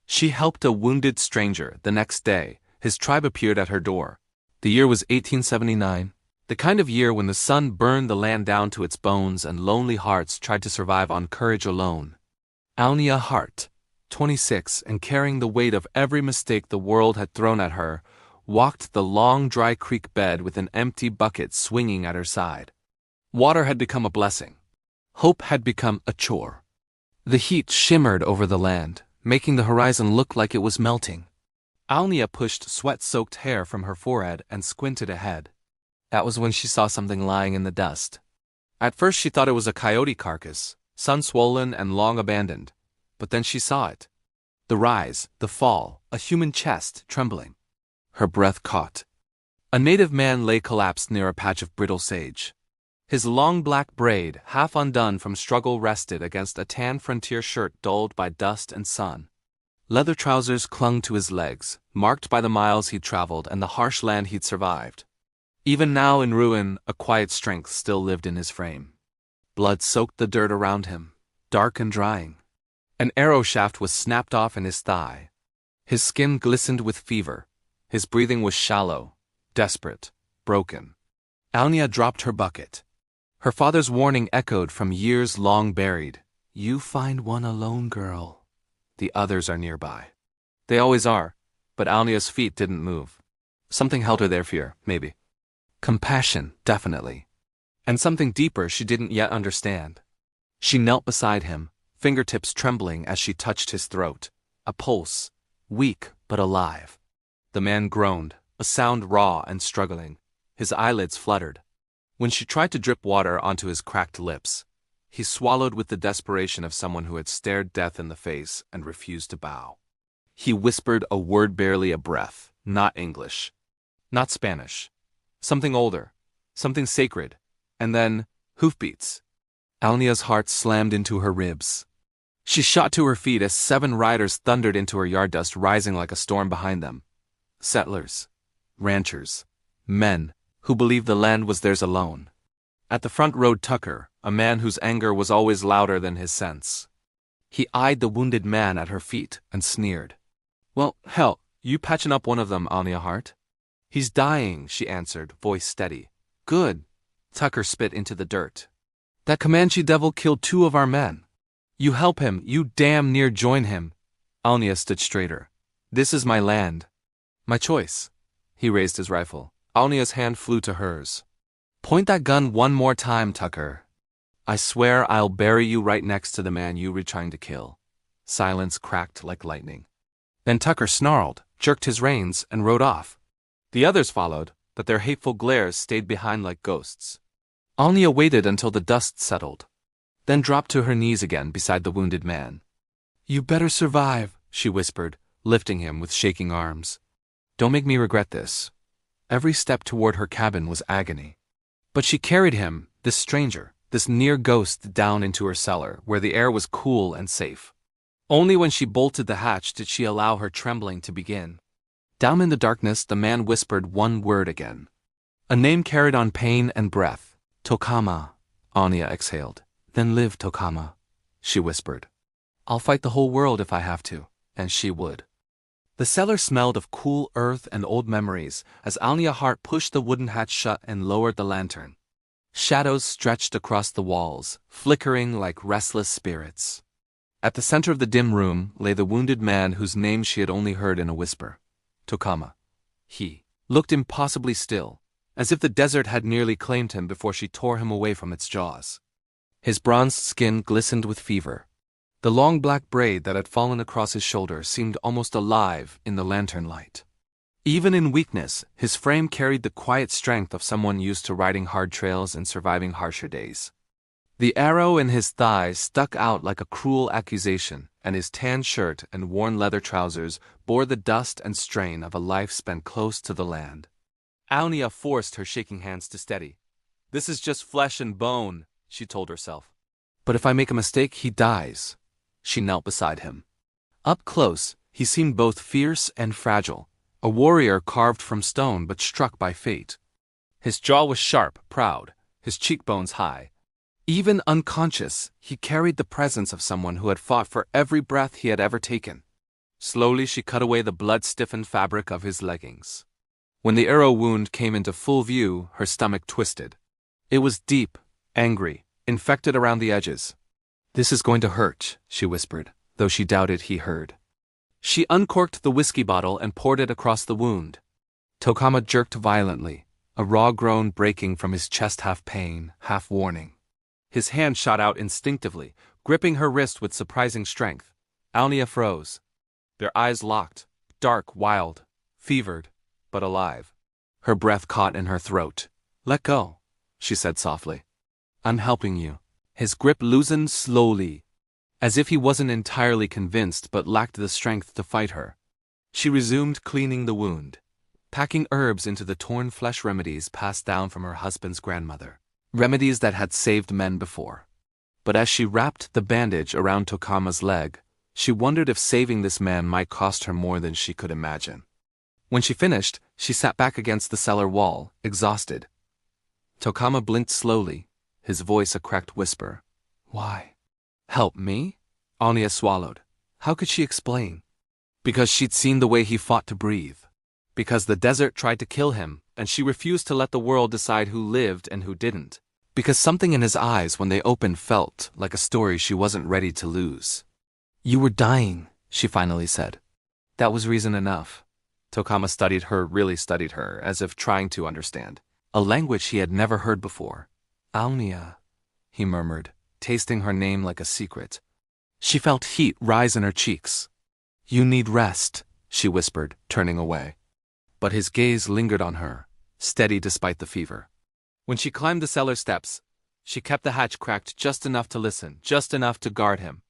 She helped a wounded stranger. The next day, his tribe appeared at her door. The year was 1879, the kind of year when the sun burned the land down to its bones and lonely hearts tried to survive on courage alone. Alnia Hart, 26 and carrying the weight of every mistake the world had thrown at her, walked the long dry creek bed with an empty bucket swinging at her side. Water had become a blessing. Hope had become a chore. The heat shimmered over the land, making the horizon look like it was melting. Alnia pushed sweat-soaked hair from her forehead and squinted ahead. That was when she saw something lying in the dust. At first she thought it was a coyote carcass, sun-swollen and long abandoned. But then she saw it. The rise, the fall, a human chest trembling. Her breath caught. A native man lay collapsed near a patch of brittle sage. His long black braid, half undone from struggle, rested against a tan frontier shirt dulled by dust and sun. Leather trousers clung to his legs, marked by the miles he'd traveled and the harsh land he'd survived. Even now in ruin, a quiet strength still lived in his frame. Blood soaked the dirt around him, dark and drying. An arrow shaft was snapped off in his thigh. His skin glistened with fever. His breathing was shallow, desperate, broken. Alnia dropped her bucket. Her father's warning echoed from years long buried. You find one alone, girl. The others are nearby. They always are, but Alnia's feet didn't move. Something held her there, fear, maybe. Compassion, definitely. And something deeper she didn't yet understand. She knelt beside him, fingertips trembling as she touched his throat. A pulse, weak but alive. The man groaned, a sound raw and struggling. His eyelids fluttered. When she tried to drip water onto his cracked lips, he swallowed with the desperation of someone who had stared death in the face and refused to bow. He whispered a word barely a breath, not English, not Spanish. Something older, something sacred, and then hoofbeats. Alnia's heart slammed into her ribs. She shot to her feet as 7 riders thundered into her yard, dust rising like a storm behind them. Settlers, ranchers, men who believed the land was theirs alone. At the front rode Tucker, a man whose anger was always louder than his sense. He eyed the wounded man at her feet and sneered. Well, hell, you patching up one of them, Alnia Hart? He's dying, she answered, voice steady. Good. Tucker spit into the dirt. That Comanche devil killed 2 of our men. You help him, you damn near join him. Alnia stood straighter. This is my land. My choice. He raised his rifle. Alnia's hand flew to hers. Point that gun one more time, Tucker. I swear I'll bury you right next to the man you were trying to kill. Silence cracked like lightning. Then Tucker snarled, jerked his reins, and rode off. The others followed, but their hateful glares stayed behind like ghosts. Alnia waited until the dust settled, then dropped to her knees again beside the wounded man. You better survive, she whispered, lifting him with shaking arms. Don't make me regret this. Every step toward her cabin was agony. But she carried him, this stranger, this near ghost, down into her cellar, where the air was cool and safe. Only when she bolted the hatch did she allow her trembling to begin. Down in the darkness, the man whispered one word again. A name carried on pain and breath. Tokama, Alnia exhaled. Then live, Tokama, she whispered. I'll fight the whole world if I have to, and she would. The cellar smelled of cool earth and old memories as Alnia Hart pushed the wooden hatch shut and lowered the lantern. Shadows stretched across the walls, flickering like restless spirits. At the center of the dim room lay the wounded man whose name she had only heard in a whisper. Tokama. He looked impossibly still, as if the desert had nearly claimed him before she tore him away from its jaws. His bronzed skin glistened with fever. The long black braid that had fallen across his shoulder seemed almost alive in the lantern light. Even in weakness, his frame carried the quiet strength of someone used to riding hard trails and surviving harsher days. The arrow in his thigh stuck out like a cruel accusation, and his tan shirt and worn leather trousers bore the dust and strain of a life spent close to the land. Alnia forced her shaking hands to steady. This is just flesh and bone, she told herself. But if I make a mistake, he dies. She knelt beside him. Up close, he seemed both fierce and fragile, a warrior carved from stone but struck by fate. His jaw was sharp, proud, his cheekbones high. Even unconscious, he carried the presence of someone who had fought for every breath he had ever taken. Slowly she cut away the blood-stiffened fabric of his leggings. When the arrow wound came into full view, her stomach twisted. It was deep, angry, infected around the edges. "This is going to hurt," she whispered, though she doubted he heard. She uncorked the whiskey bottle and poured it across the wound. Tokama jerked violently, a raw groan breaking from his chest, half pain, half warning. His hand shot out instinctively, gripping her wrist with surprising strength. Alnia froze. Their eyes locked, dark, wild, fevered, but alive. Her breath caught in her throat. "Let go," she said softly. "I'm helping you." His grip loosened slowly, as if he wasn't entirely convinced but lacked the strength to fight her. She resumed cleaning the wound, packing herbs into the torn flesh, remedies passed down from her husband's grandmother. Remedies that had saved men before. But as she wrapped the bandage around Tokama's leg, she wondered if saving this man might cost her more than she could imagine. When she finished, she sat back against the cellar wall, exhausted. Tokama blinked slowly, his voice a cracked whisper. "Why?" "Help me?" Anya swallowed. How could she explain? Because she'd seen the way he fought to breathe. Because the desert tried to kill him, and she refused to let the world decide who lived and who didn't. Because something in his eyes when they opened felt like a story she wasn't ready to lose. "You were dying," she finally said. That was reason enough. Tokama really studied her, as if trying to understand. A language he had never heard before. "Alnia," he murmured, tasting her name like a secret. She felt heat rise in her cheeks. "You need rest," she whispered, turning away. But his gaze lingered on her, steady despite the fever. When she climbed the cellar steps, she kept the hatch cracked just enough to listen, just enough to guard him.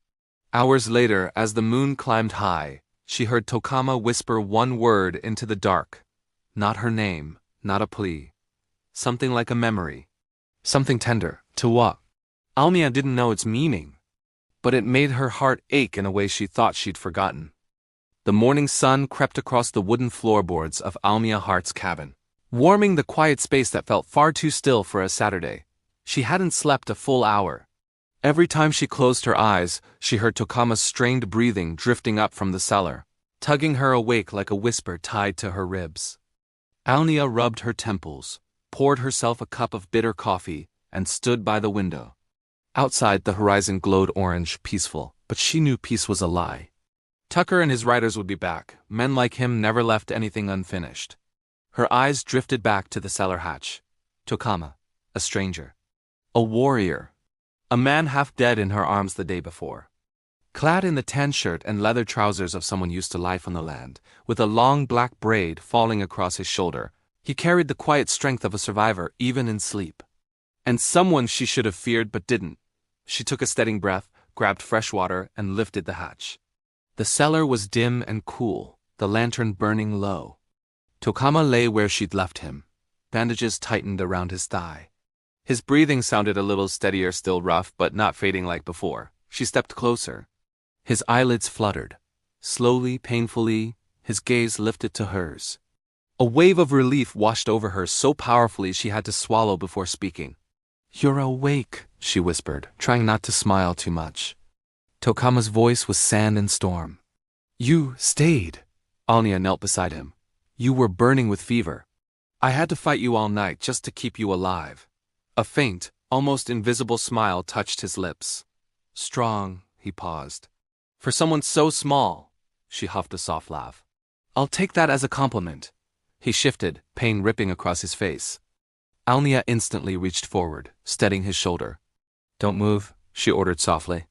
Hours later, as the moon climbed high, she heard Tokama whisper one word into the dark. Not her name, not a plea. Something like a memory. Something tender. "Tawa." Almia didn't know its meaning, but it made her heart ache in a way she thought she'd forgotten. The morning sun crept across the wooden floorboards of Almia Hart's cabin, warming the quiet space that felt far too still for a Saturday. She hadn't slept a full hour. Every time she closed her eyes, she heard Tokama's strained breathing drifting up from the cellar, tugging her awake like a whisper tied to her ribs. Alnia rubbed her temples, poured herself a cup of bitter coffee, and stood by the window. Outside, the horizon glowed orange, peaceful, but she knew peace was a lie. Tucker and his riders would be back. Men like him never left anything unfinished. Her eyes drifted back to the cellar hatch. Tokama, a stranger. A warrior. A man half dead in her arms the day before. Clad in the tan shirt and leather trousers of someone used to life on the land, with a long black braid falling across his shoulder, he carried the quiet strength of a survivor even in sleep. And someone she should have feared but didn't. She took a steady breath, grabbed fresh water, and lifted the hatch. The cellar was dim and cool, the lantern burning low. Tokama lay where she'd left him. Bandages tightened around his thigh. His breathing sounded a little steadier, still rough, but not fading like before. She stepped closer. His eyelids fluttered. Slowly, painfully, his gaze lifted to hers. A wave of relief washed over her so powerfully she had to swallow before speaking. "You're awake," she whispered, trying not to smile too much. Tokama's voice was sand and storm. "You stayed." Alnia knelt beside him. "You were burning with fever. I had to fight you all night just to keep you alive." A faint, almost invisible smile touched his lips. "Strong," he paused. "For someone so small," she huffed a soft laugh. "I'll take that as a compliment." He shifted, pain ripping across his face. Alnia instantly reached forward, steadying his shoulder. "Don't move," she ordered softly.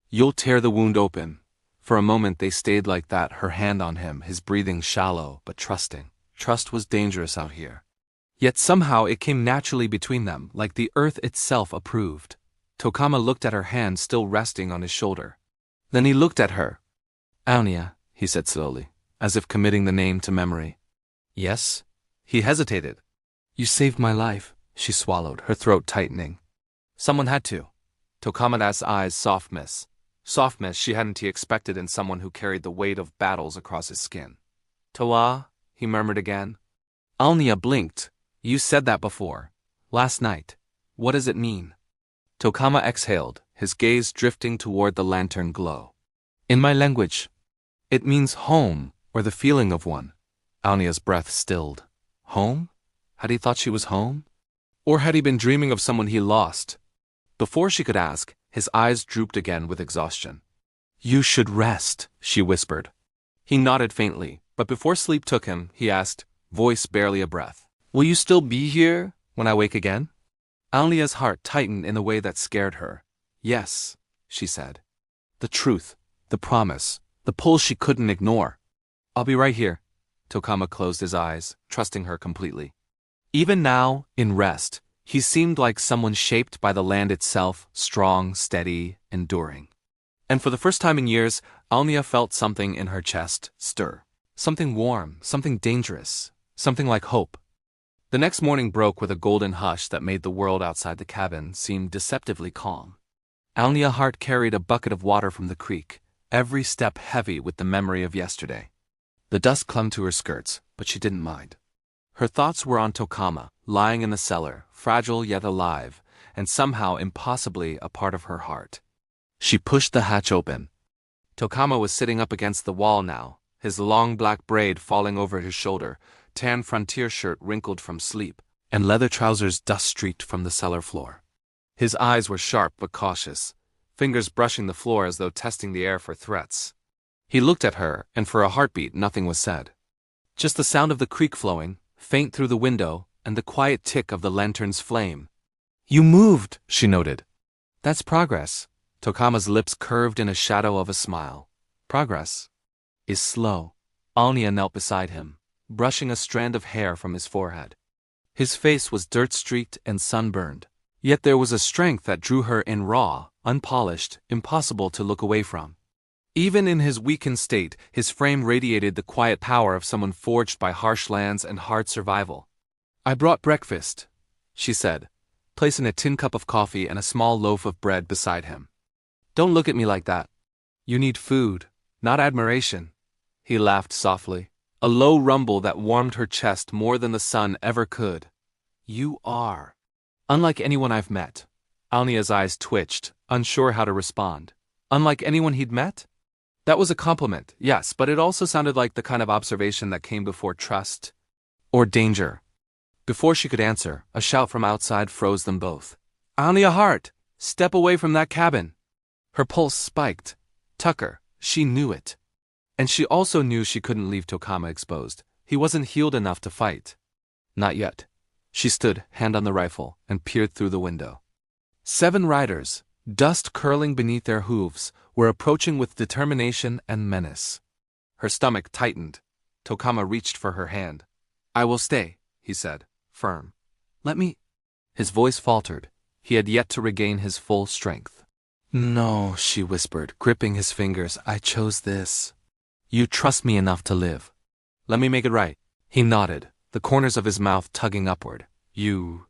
"You'll tear the wound open." For a moment they stayed like that, her hand on him, his breathing shallow but trusting. Trust was dangerous out here. Yet somehow it came naturally between them, like the earth itself approved. Tokama looked at her hand still resting on his shoulder. Then he looked at her. "Alnia," he said slowly, as if committing the name to memory. "Yes?" He hesitated. "You saved my life," she swallowed, her throat tightening. "Someone had to." Tokamada's eyes softness. Softness she hadn't expected in someone who carried the weight of battles across his skin. "Tawa," he murmured again. Alnia blinked. "You said that before. Last night. What does it mean?" Tokama exhaled, his gaze drifting toward the lantern glow. "In my language." It means home, or the feeling of one. Alnia's breath stilled. Home? Had he thought she was home? Or had he been dreaming of someone he lost? Before she could ask, his eyes drooped again with exhaustion. You should rest, she whispered. He nodded faintly, but before sleep took him, he asked, voice barely a breath. Will you still be here when I wake again? Alnia's heart tightened in a way that scared her. Yes, she said. The truth, the promise, the pull she couldn't ignore. I'll be right here. Tokama closed his eyes, trusting her completely. Even now, in rest, he seemed like someone shaped by the land itself, strong, steady, enduring. And for the first time in years, Alnia felt something in her chest stir. Something warm, something dangerous, something like hope. The next morning broke with a golden hush that made the world outside the cabin seem deceptively calm. Alnia Hart carried a bucket of water from the creek, every step heavy with the memory of yesterday. The dust clung to her skirts, but she didn't mind. Her thoughts were on Tokama, lying in the cellar, fragile yet alive, and somehow impossibly a part of her heart. She pushed the hatch open. Tokama was sitting up against the wall now, his long black braid falling over his shoulder, tan frontier shirt wrinkled from sleep, and leather trousers dust-streaked from the cellar floor. His eyes were sharp but cautious, fingers brushing the floor as though testing the air for threats. He looked at her, and for a heartbeat nothing was said. Just the sound of the creek flowing, faint through the window, and the quiet tick of the lantern's flame. You moved, she noted. That's progress. Tokama's lips curved in a shadow of a smile. Progress is slow. Alnia knelt beside him, brushing a strand of hair from his forehead. His face was dirt-streaked and sunburned, yet there was a strength that drew her in raw, unpolished, impossible to look away from. Even in his weakened state, his frame radiated the quiet power of someone forged by harsh lands and hard survival. I brought breakfast, she said, placing a tin cup of coffee and a small loaf of bread beside him. Don't look at me like that. You need food, not admiration. He laughed softly, a low rumble that warmed her chest more than the sun ever could. You are unlike anyone I've met. Alnia's eyes twitched, unsure how to respond. Unlike anyone he'd met? That was a compliment, yes, but it also sounded like the kind of observation that came before trust or danger. Before she could answer, a shout from outside froze them both. Alnia Hart, step away from that cabin. Her pulse spiked. Tucker, she knew it. And she also knew she couldn't leave Tokama exposed. He wasn't healed enough to fight. Not yet. She stood, hand on the rifle, and peered through the window. 7 riders, dust curling beneath their hooves, were approaching with determination and menace. Her stomach tightened. Tokama reached for her hand. I will stay, he said, firm. Let me. His voice faltered. He had yet to regain his full strength. No, she whispered, gripping his fingers. I chose this. You trust me enough to live. Let me make it right. He nodded, the corners of his mouth tugging upward. You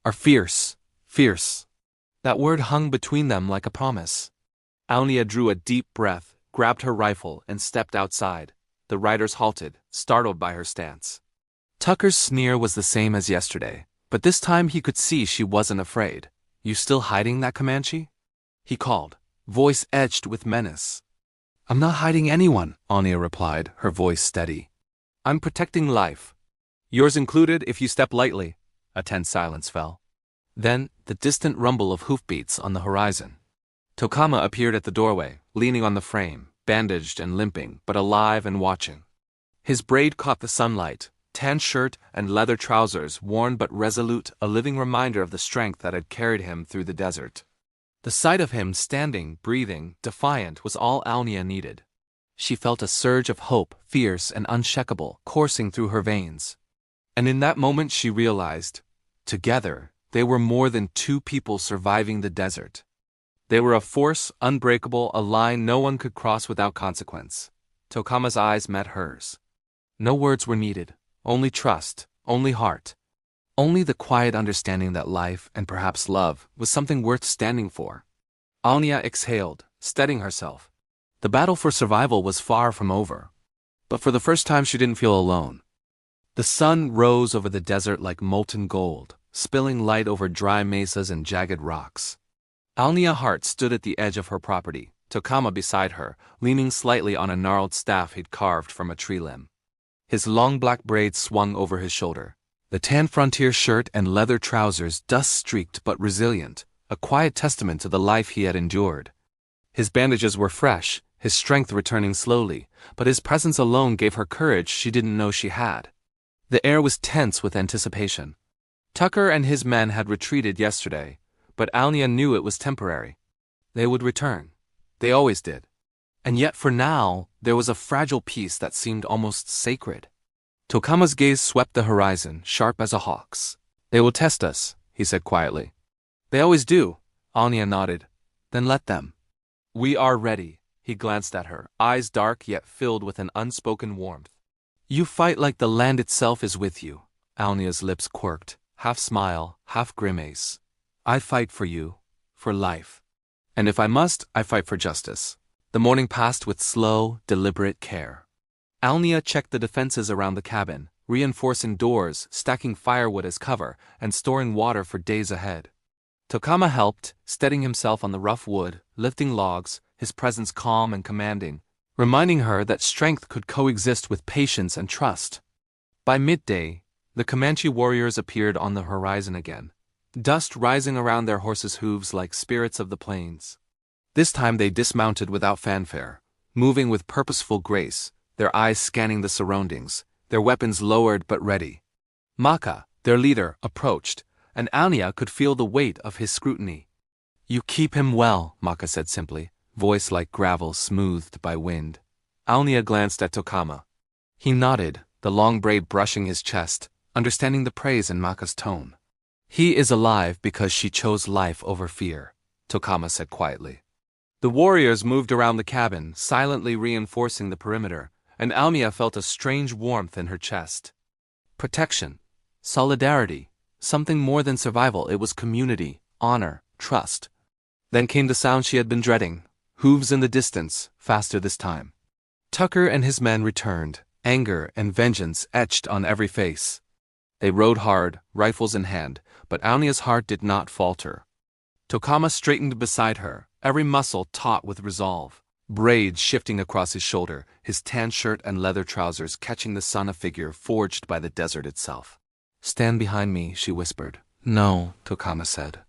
are fierce, fierce. That word hung between them like a promise. Alnia drew a deep breath, grabbed her rifle, and stepped outside. The riders halted, startled by her stance. Tucker's sneer was the same as yesterday, but this time he could see she wasn't afraid. You still hiding that Comanche? He called, voice edged with menace. I'm not hiding anyone, Alnia replied, her voice steady. I'm protecting life. Yours included if you step lightly. A tense silence fell. Then, the distant rumble of hoofbeats on the horizon. Tokama appeared at the doorway, leaning on the frame, bandaged and limping, but alive and watching. His braid caught the sunlight, tan shirt and leather trousers worn but resolute, a living reminder of the strength that had carried him through the desert. The sight of him standing, breathing, defiant was all Alnia needed. She felt a surge of hope, fierce and unshakable, coursing through her veins. And in that moment she realized, together, they were more than 2 people surviving the desert. They were a force, unbreakable, a line no one could cross without consequence. Tokama's eyes met hers. No words were needed, only trust, only heart. Only the quiet understanding that life, and perhaps love, was something worth standing for. Alnia exhaled, steadying herself. The battle for survival was far from over. But for the first time she didn't feel alone. The sun rose over the desert like molten gold, spilling light over dry mesas and jagged rocks. Alnia Hart stood at the edge of her property, Tokama beside her, leaning slightly on a gnarled staff he'd carved from a tree limb. His long black braids swung over his shoulder. The tan frontier shirt and leather trousers dust-streaked but resilient, a quiet testament to the life he had endured. His bandages were fresh, his strength returning slowly, but his presence alone gave her courage she didn't know she had. The air was tense with anticipation. Tucker and his men had retreated yesterday, but Alnia knew it was temporary. They would return. They always did. And yet for now, there was a fragile peace that seemed almost sacred. Tokama's gaze swept the horizon, sharp as a hawk's. "They will test us," he said quietly. "They always do," Alnia nodded. "Then let them." "We are ready." He glanced at her, eyes dark yet filled with an unspoken warmth. "You fight like the land itself is with you." Alnia's lips quirked, half smile, half grimace. "I fight for you, for life. And if I must, I fight for justice." The morning passed with slow, deliberate care. Alnia checked the defenses around the cabin, reinforcing doors, stacking firewood as cover, and storing water for days ahead. Tokama helped, steadying himself on the rough wood, lifting logs, his presence calm and commanding, reminding her that strength could coexist with patience and trust. By midday, the Comanche warriors appeared on the horizon again, dust rising around their horses' hooves like spirits of the plains. This time they dismounted without fanfare, moving with purposeful grace, their eyes scanning the surroundings, their weapons lowered but ready. Maka, their leader, approached, and Alnia could feel the weight of his scrutiny. "You keep him well," Maka said simply, voice like gravel smoothed by wind. Alnia glanced at Tokama. He nodded, the long braid brushing his chest, understanding the praise in Maka's tone. "He is alive because she chose life over fear," Tokama said quietly. The warriors moved around the cabin, silently reinforcing the perimeter, and Alnia felt a strange warmth in her chest. Protection, solidarity, something more than survival. It was community, honor, trust. Then came the sound she had been dreading, hooves in the distance, faster this time. Tucker and his men returned, anger and vengeance etched on every face. They rode hard, rifles in hand, but Alnia's heart did not falter. Tokama straightened beside her, every muscle taut with resolve, braids shifting across his shoulder, his tan shirt and leather trousers catching the sun, a figure forged by the desert itself. "Stand behind me," she whispered. "No," Tokama said.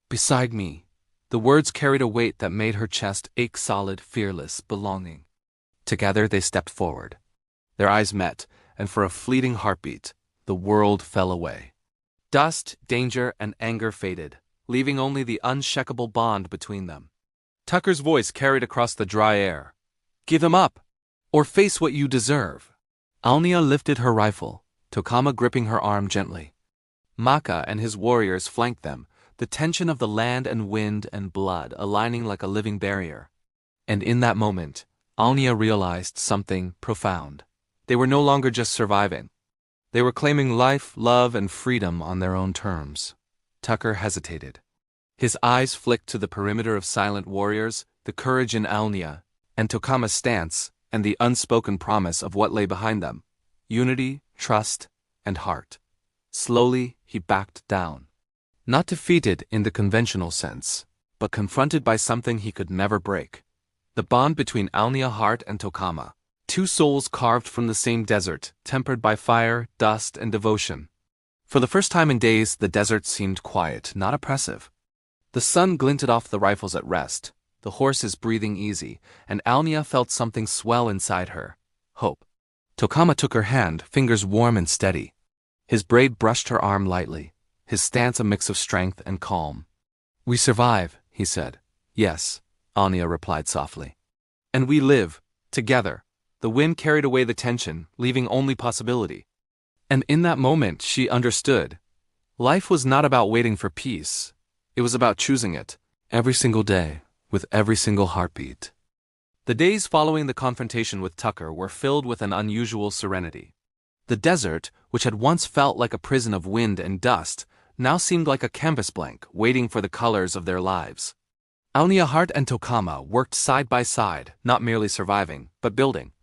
"Beside me." The words carried a weight that made her chest ache, solid, fearless, belonging. Together they stepped forward. Their eyes met, and for a fleeting heartbeat, the world fell away. Dust, danger, and anger faded, leaving only the unshakable bond between them. Tucker's voice carried across the dry air. "Give him up, or face what you deserve." Alnia lifted her rifle, Tokama gripping her arm gently. Maka and his warriors flanked them, the tension of the land and wind and blood aligning like a living barrier. And in that moment, Alnia realized something profound. They were no longer just surviving. They were claiming life, love, and freedom on their own terms. Tucker hesitated. His eyes flicked to the perimeter of silent warriors, the courage in Alnia, and Tokama's stance, and the unspoken promise of what lay behind them: unity, trust, and heart. Slowly, he backed down. Not defeated in the conventional sense, but confronted by something he could never break. The bond between Alnia Heart and Tokama, two souls carved from the same desert, tempered by fire, dust, and devotion. For the first time in days, the desert seemed quiet, not oppressive. The sun glinted off the rifles at rest, the horses breathing easy, and Alnia felt something swell inside her: hope. Tokama took her hand, fingers warm and steady. His braid brushed her arm lightly, his stance a mix of strength and calm. "We survive," he said. "Yes," Alnia replied softly. "And we live, together." The wind carried away the tension, leaving only possibility. And in that moment, she understood. Life was not about waiting for peace. It was about choosing it, every single day, with every single heartbeat. The days following the confrontation with Tucker were filled with an unusual serenity. The desert, which had once felt like a prison of wind and dust, now seemed like a canvas blank, waiting for the colors of their lives. Alnia Heart and Tokama worked side by side, not merely surviving, but building.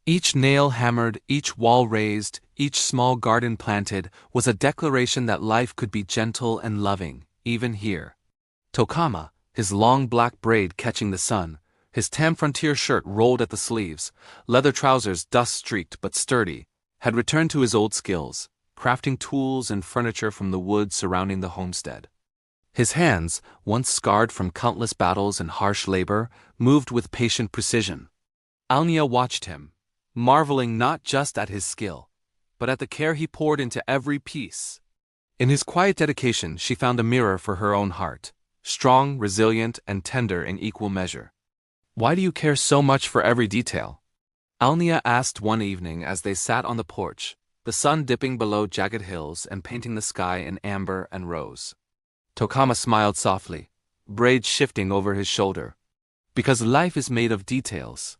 Each nail hammered, each wall raised, each small garden planted was a declaration that life could be gentle and loving, even here. Tokama, his long black braid catching the sun, His tan frontier shirt rolled at the sleeves, leather trousers dust-streaked but sturdy, had returned to his old skills, crafting tools and furniture from the wood surrounding the homestead. His hands, once scarred from countless battles and harsh labor, moved with patient precision. Alnia watched him, marveling not just at his skill, but at the care he poured into every piece. In his quiet dedication, she found a mirror for her own heart, strong, resilient, and tender in equal measure. "Why do you care so much for every detail?" Alnia asked one evening as they sat on the porch, the sun dipping below jagged hills and painting the sky in amber and rose. Tokama smiled softly, braids shifting over his shoulder. "Because life is made of details.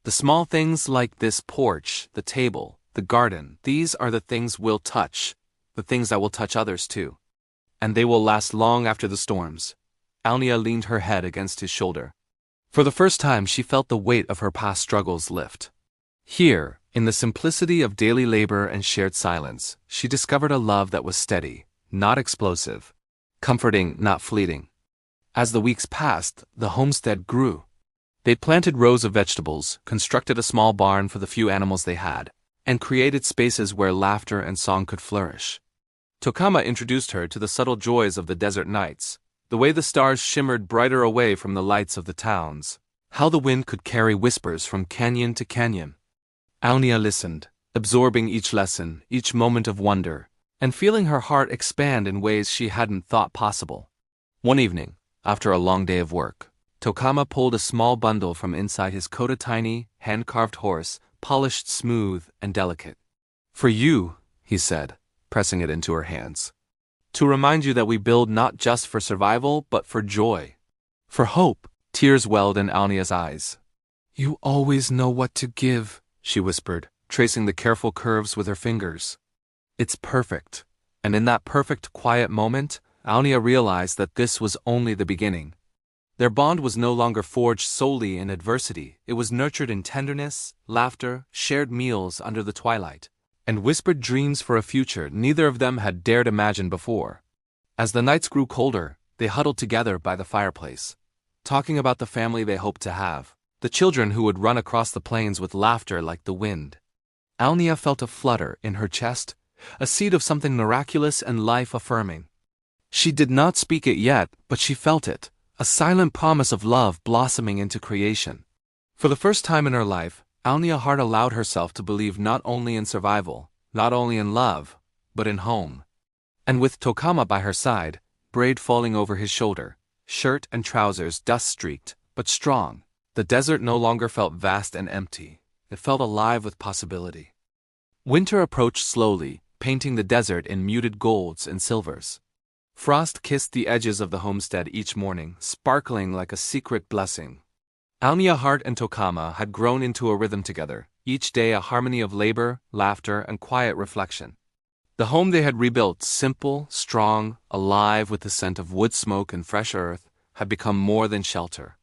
The small things like this porch, the table, the garden, these are the things we'll touch, the things that will touch others too. And they will last long after the storms." Alnia leaned her head against his shoulder. For the first time, she felt the weight of her past struggles lift. Here, in the simplicity of daily labor and shared silence, she discovered a love that was steady, not explosive, comforting, not fleeting. As the weeks passed, the homestead grew. They planted rows of vegetables, constructed a small barn for the few animals they had, and created spaces where laughter and song could flourish. Tokama introduced her to the subtle joys of the desert nights, the way the stars shimmered brighter away from the lights of the towns, how the wind could carry whispers from canyon to canyon. Alnia listened, absorbing each lesson, each moment of wonder, and feeling her heart expand in ways she hadn't thought possible. One evening, after a long day of work, Tokama pulled a small bundle from inside his coat, a tiny, hand-carved horse, polished smooth and delicate. "For you," he said, pressing it into her hands. "To remind you that we build not just for survival, but for joy. For hope." Tears welled in Alnia's eyes. "You always know what to give," she whispered, tracing the careful curves with her fingers. "It's perfect." And in that perfect, quiet moment, Alnia realized that this was only the beginning. Their bond was no longer forged solely in adversity. It was nurtured in tenderness, laughter, shared meals under the twilight, and whispered dreams for a future neither of them had dared imagine before. As the nights grew colder, they huddled together by the fireplace, talking about the family they hoped to have, the children who would run across the plains with laughter like the wind. Alnia felt a flutter in her chest, a seed of something miraculous and life-affirming. She did not speak it yet, but she felt it, a silent promise of love blossoming into creation. For the first time in her life, Alnia Hart allowed herself to believe not only in survival, not only in love, but in home. And with Tokama by her side, braid falling over his shoulder, shirt and trousers dust-streaked, but strong, the desert no longer felt vast and empty. It felt alive with possibility. Winter approached slowly, painting the desert in muted golds and silvers. Frost kissed the edges of the homestead each morning, sparkling like a secret blessing. Alnia Hart and Tokama had grown into a rhythm together, each day a harmony of labor, laughter, and quiet reflection. The home they had rebuilt, simple, strong, alive with the scent of wood smoke and fresh earth, had become more than shelter.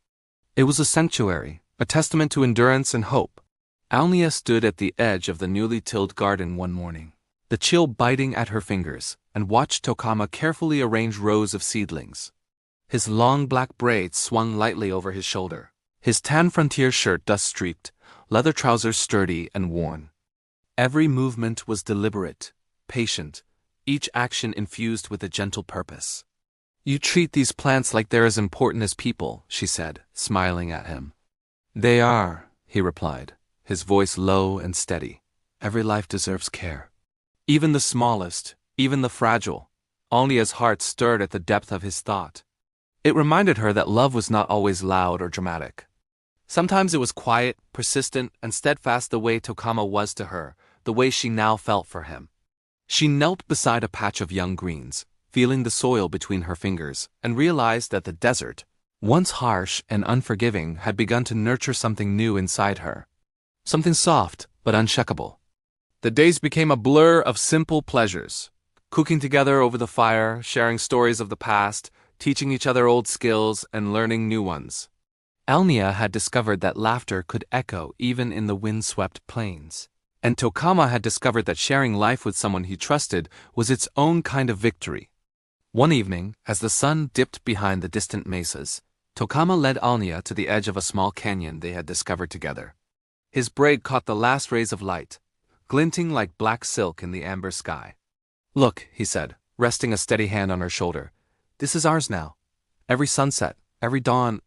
It was a sanctuary, a testament to endurance and hope. Alnia stood at the edge of the newly tilled garden one morning, the chill biting at her fingers, and watched Tokama carefully arrange rows of seedlings. His long black braids swung lightly over his shoulder, his tan frontier shirt dust-streaked, leather trousers sturdy and worn. Every movement was deliberate, patient, each action infused with a gentle purpose. "You treat these plants like they're as important as people," she said, smiling at him. "They are," he replied, his voice low and steady. "Every life deserves care. Even the smallest, even the fragile." Alnia's heart stirred at the depth of his thought. It reminded her that love was not always loud or dramatic. Sometimes it was quiet, persistent, and steadfast, the way Tokama was to her, the way she now felt for him. She knelt beside a patch of young greens, feeling the soil between her fingers, and realized that the desert, once harsh and unforgiving, had begun to nurture something new inside her. Something soft, but unshakable. The days became a blur of simple pleasures. Cooking together over the fire, sharing stories of the past, teaching each other old skills, and learning new ones. Alnia had discovered that laughter could echo even in the wind-swept plains. And Tokama had discovered that sharing life with someone he trusted was its own kind of victory. One evening, as the sun dipped behind the distant mesas, Tokama led Alnia to the edge of a small canyon they had discovered together. His braid caught the last rays of light, glinting like black silk in the amber sky. "Look," he said, resting a steady hand on her shoulder. "This is ours now. Every sunset, every dawn,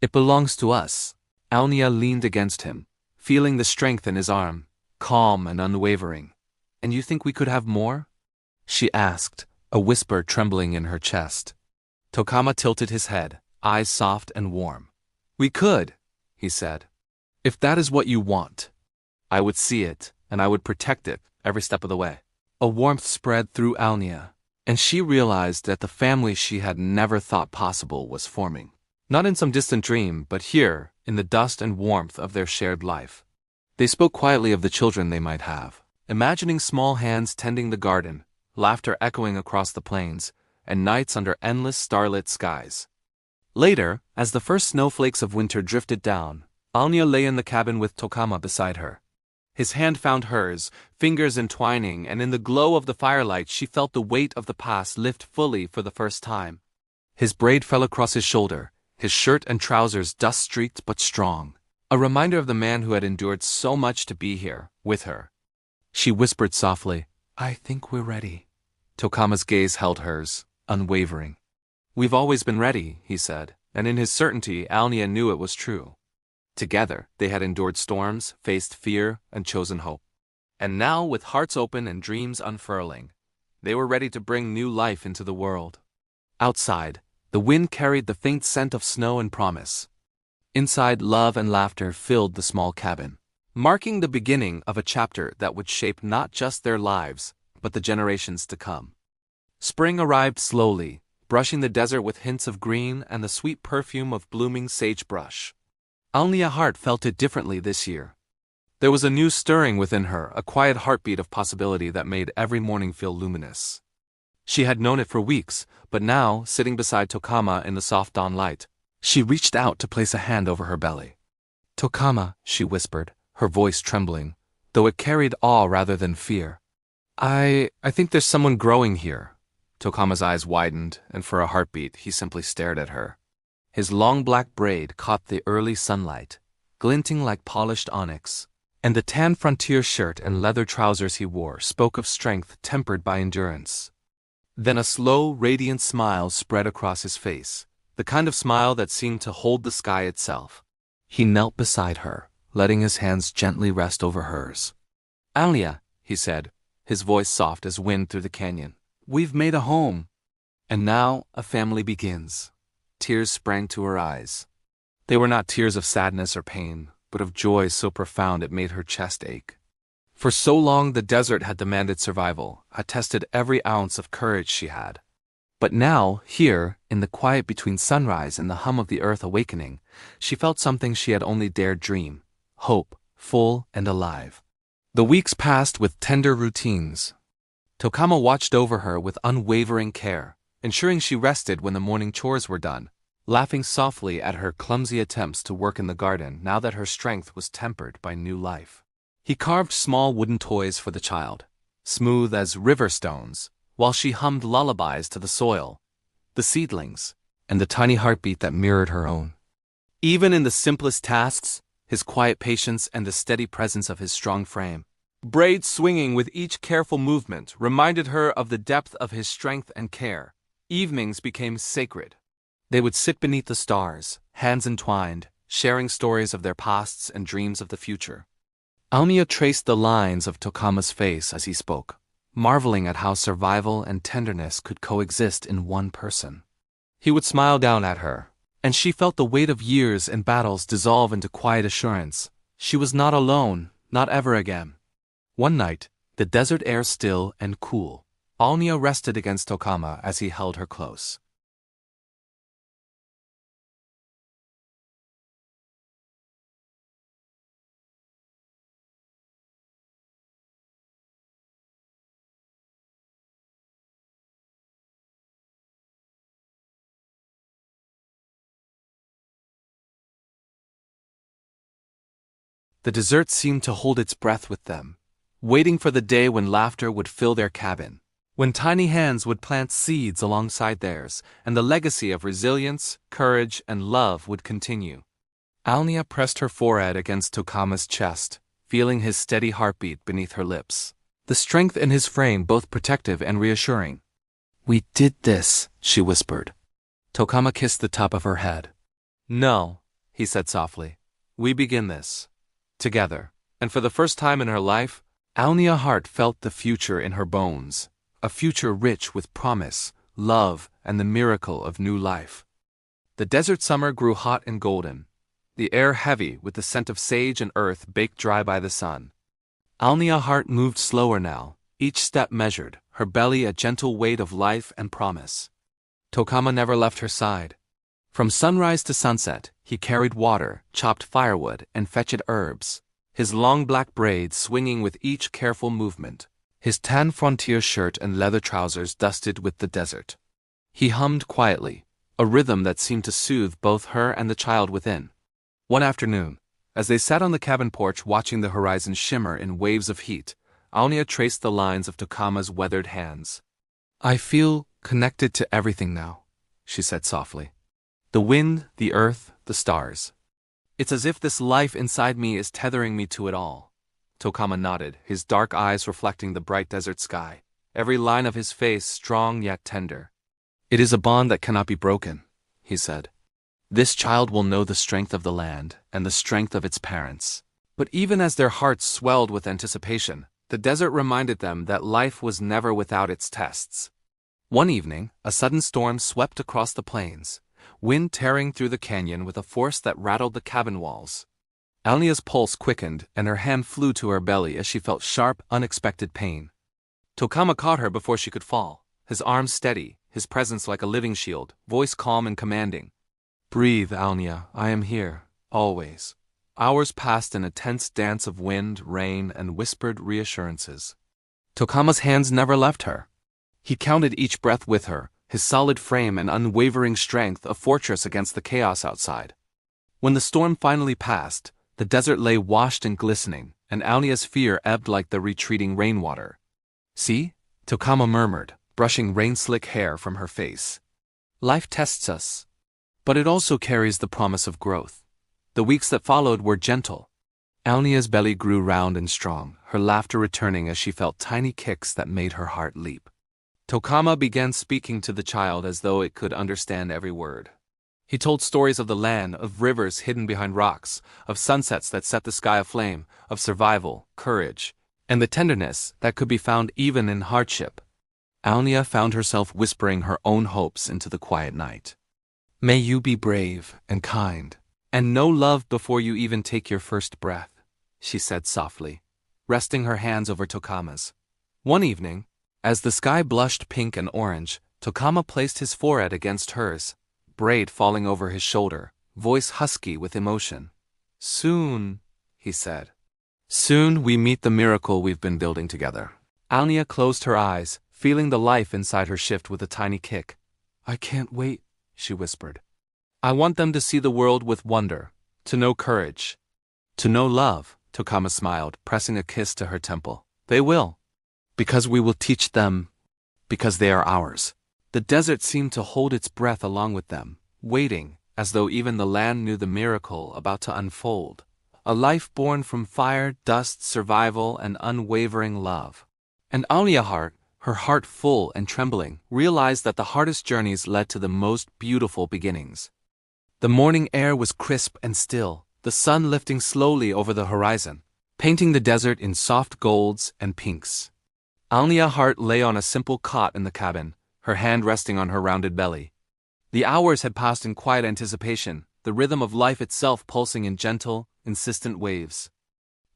it belongs to us." Alnia leaned against him, feeling the strength in his arm, calm and unwavering. "And you think we could have more?" she asked, a whisper trembling in her chest. Tokama tilted his head, eyes soft and warm. "We could," he said. "If that is what you want. I would see it, and I would protect it every step of the way." A warmth spread through Alnia, and she realized that the family she had never thought possible was forming. Not in some distant dream, but here, in the dust and warmth of their shared life. They spoke quietly of the children they might have, imagining small hands tending the garden, laughter echoing across the plains, and nights under endless starlit skies. Later, as the first snowflakes of winter drifted down, Alnia lay in the cabin with Tokama beside her. His hand found hers, fingers entwining, and in the glow of the firelight she felt the weight of the past lift fully for the first time. His braid fell across his shoulder, his shirt and trousers dust-streaked but strong, a reminder of the man who had endured so much to be here, with her. She whispered softly, "I think we're ready." Tokama's gaze held hers, unwavering. "We've always been ready," he said, and in his certainty Alnia knew it was true. Together, they had endured storms, faced fear, and chosen hope. And now, with hearts open and dreams unfurling, they were ready to bring new life into the world. Outside, the wind carried the faint scent of snow and promise. Inside, love and laughter filled the small cabin, marking the beginning of a chapter that would shape not just their lives, but the generations to come. Spring arrived slowly, brushing the desert with hints of green and the sweet perfume of blooming sagebrush. Alnia's heart felt it differently this year. There was a new stirring within her, a quiet heartbeat of possibility that made every morning feel luminous. She had known it for weeks, but now, sitting beside Tokama in the soft dawn light, she reached out to place a hand over her belly. "Tokama," she whispered, her voice trembling, though it carried awe rather than fear. I think there's someone growing here." Tokama's eyes widened, and for a heartbeat he simply stared at her. His long black braid caught the early sunlight, glinting like polished onyx, and the tan frontier shirt and leather trousers he wore spoke of strength tempered by endurance. Then a slow, radiant smile spread across his face, the kind of smile that seemed to hold the sky itself. He knelt beside her, letting his hands gently rest over hers. "Alnia," he said, his voice soft as wind through the canyon, "we've made a home. And now a family begins." Tears sprang to her eyes. They were not tears of sadness or pain, but of joy so profound it made her chest ache. For so long the desert had demanded survival, had tested every ounce of courage she had. But now, here, in the quiet between sunrise and the hum of the earth awakening, she felt something she had only dared dream: hope, full and alive. The weeks passed with tender routines. Tokama watched over her with unwavering care, ensuring she rested when the morning chores were done, laughing softly at her clumsy attempts to work in the garden now that her strength was tempered by new life. He carved small wooden toys for the child, smooth as river stones, while she hummed lullabies to the soil, the seedlings, and the tiny heartbeat that mirrored her own. Even in the simplest tasks, his quiet patience and the steady presence of his strong frame, braids swinging with each careful movement, reminded her of the depth of his strength and care. Evenings became sacred. They would sit beneath the stars, hands entwined, sharing stories of their pasts and dreams of the future. Alnia traced the lines of Tokama's face as he spoke, marveling at how survival and tenderness could coexist in one person. He would smile down at her, and she felt the weight of years and battles dissolve into quiet assurance. She was not alone, not ever again. One night, the desert air still and cool, Alnia rested against Tokama as he held her close. The desert seemed to hold its breath with them, waiting for the day when laughter would fill their cabin, when tiny hands would plant seeds alongside theirs, and the legacy of resilience, courage, and love would continue. Alnia pressed her forehead against Tokama's chest, feeling his steady heartbeat beneath her lips. The strength in his frame both protective and reassuring. "We did this," she whispered. Tokama kissed the top of her head. "No," he said softly. "We begin this. Together." And for the first time in her life, Alnia Hart felt the future in her bones. A future rich with promise, love, and the miracle of new life. The desert summer grew hot and golden, the air heavy with the scent of sage and earth baked dry by the sun. Alnia Hart moved slower now, each step measured, her belly a gentle weight of life and promise. Tokama never left her side. From sunrise to sunset, he carried water, chopped firewood, and fetched herbs, his long black braids swinging with each careful movement, his tan frontier shirt and leather trousers dusted with the desert. He hummed quietly, a rhythm that seemed to soothe both her and the child within. One afternoon, as they sat on the cabin porch watching the horizon shimmer in waves of heat, Alnia traced the lines of Tokama's weathered hands. "I feel connected to everything now," she said softly. "The wind, the earth, the stars. It's as if this life inside me is tethering me to it all." Tokama nodded, his dark eyes reflecting the bright desert sky, every line of his face strong yet tender. "It is a bond that cannot be broken," he said. "This child will know the strength of the land and the strength of its parents." But even as their hearts swelled with anticipation, the desert reminded them that life was never without its tests. One evening, a sudden storm swept across the plains, wind tearing through the canyon with a force that rattled the cabin walls. Alnia's pulse quickened and her hand flew to her belly as she felt sharp, unexpected pain. Tokama caught her before she could fall, his arms steady, his presence like a living shield, voice calm and commanding. "Breathe, Alnia, I am here, always." Hours passed in a tense dance of wind, rain, and whispered reassurances. Tokama's hands never left her. He counted each breath with her, his solid frame and unwavering strength a fortress against the chaos outside. When the storm finally passed, the desert lay washed and glistening, and Alnia's fear ebbed like the retreating rainwater. "See?" Tokama murmured, brushing rain-slick hair from her face. "Life tests us, but it also carries the promise of growth." The weeks that followed were gentle. Alnia's belly grew round and strong, her laughter returning as she felt tiny kicks that made her heart leap. Tokama began speaking to the child as though it could understand every word. He told stories of the land, of rivers hidden behind rocks, of sunsets that set the sky aflame, of survival, courage, and the tenderness that could be found even in hardship. Alnia found herself whispering her own hopes into the quiet night. "May you be brave and kind, and know love before you even take your first breath," she said softly, resting her hands over Tokama's. One evening, as the sky blushed pink and orange, Tokama placed his forehead against hers, braid falling over his shoulder, voice husky with emotion. "Soon," he said. "Soon we meet the miracle we've been building together." Alnia closed her eyes, feeling the life inside her shift with a tiny kick. "I can't wait," she whispered. "I want them to see the world with wonder, to know courage, to know love," Tokama smiled, pressing a kiss to her temple. "They will. Because we will teach them, because they are ours." The desert seemed to hold its breath along with them, waiting, as though even the land knew the miracle about to unfold. A life born from fire, dust, survival, and unwavering love. And Alnia Hart, her heart full and trembling, realized that the hardest journeys led to the most beautiful beginnings. The morning air was crisp and still, the sun lifting slowly over the horizon, painting the desert in soft golds and pinks. Alnia Hart lay on a simple cot in the cabin, her hand resting on her rounded belly. The hours had passed in quiet anticipation, the rhythm of life itself pulsing in gentle, insistent waves.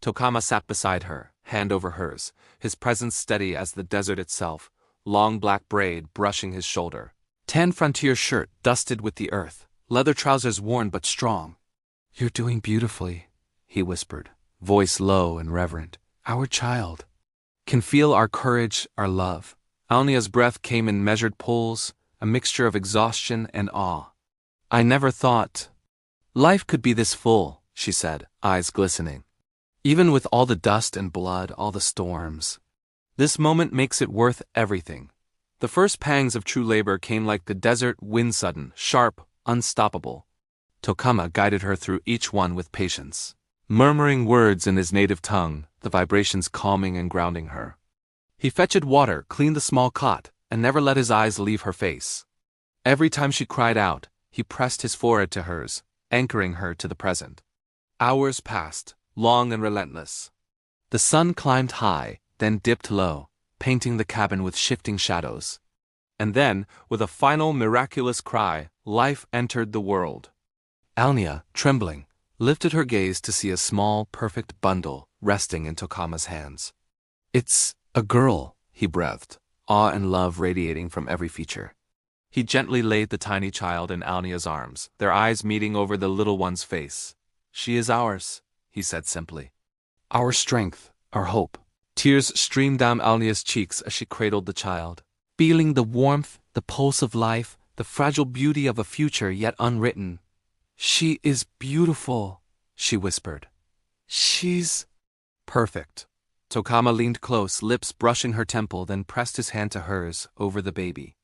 Tokama sat beside her, hand over hers, his presence steady as the desert itself, long black braid brushing his shoulder. Tan frontier shirt dusted with the earth, leather trousers worn but strong. "You're doing beautifully," he whispered, voice low and reverent. "Our child can feel our courage, our love." Alnia's breath came in measured pulls, a mixture of exhaustion and awe. "I never thought life could be this full," she said, eyes glistening. "Even with all the dust and blood, all the storms. This moment makes it worth everything." The first pangs of true labor came like the desert wind, sudden, sharp, unstoppable. Tokama guided her through each one with patience, murmuring words in his native tongue, the vibrations calming and grounding her. He fetched water, cleaned the small cot, and never let his eyes leave her face. Every time she cried out, he pressed his forehead to hers, anchoring her to the present. Hours passed, long and relentless. The sun climbed high, then dipped low, painting the cabin with shifting shadows. And then, with a final miraculous cry, life entered the world. Alnia, trembling, lifted her gaze to see a small, perfect bundle resting in Tokama's hands. "It's a girl," he breathed, awe and love radiating from every feature. He gently laid the tiny child in Alnia's arms, their eyes meeting over the little one's face. "She is ours," he said simply. "Our strength, our hope." Tears streamed down Alnia's cheeks as she cradled the child, feeling the warmth, the pulse of life, the fragile beauty of a future yet unwritten. "She is beautiful," she whispered. "She's perfect." Tokama leaned close, lips brushing her temple, then pressed his hand to hers over the baby.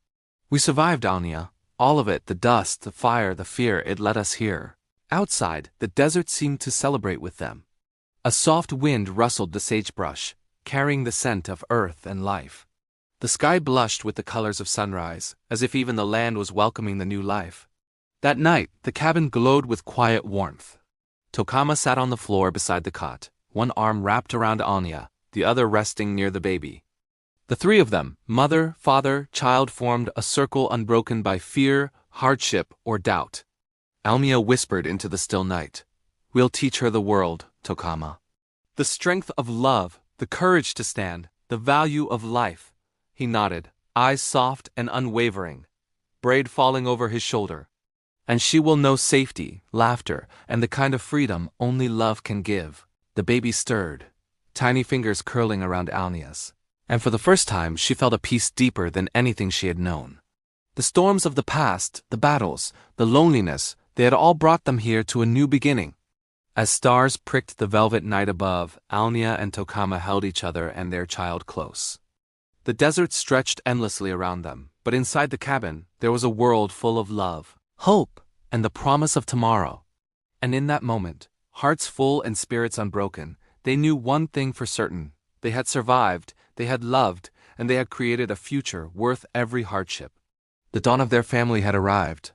"We survived, Alnia. All of it, the dust, the fire, the fear, it led us here." Outside, the desert seemed to celebrate with them. A soft wind rustled the sagebrush, carrying the scent of earth and life. The sky blushed with the colors of sunrise, as if even the land was welcoming the new life. That night, the cabin glowed with quiet warmth. Tokama sat on the floor beside the cot, one arm wrapped around Alnia, the other resting near the baby. The three of them, mother, father, child, formed a circle unbroken by fear, hardship, or doubt. Alnia whispered into the still night, "We'll teach her the world, Tokama. The strength of love, the courage to stand, the value of life." He nodded, eyes soft and unwavering, braid falling over his shoulder. "And she will know safety, laughter, and the kind of freedom only love can give." The baby stirred, tiny fingers curling around Alnia's, and for the first time she felt a peace deeper than anything she had known. The storms of the past, the battles, the loneliness, they had all brought them here to a new beginning. As stars pricked the velvet night above, Alnia and Tokama held each other and their child close. The desert stretched endlessly around them, but inside the cabin, there was a world full of love, hope, and the promise of tomorrow. And in that moment, hearts full and spirits unbroken, they knew one thing for certain: they had survived, they had loved, and they had created a future worth every hardship. The dawn of their family had arrived,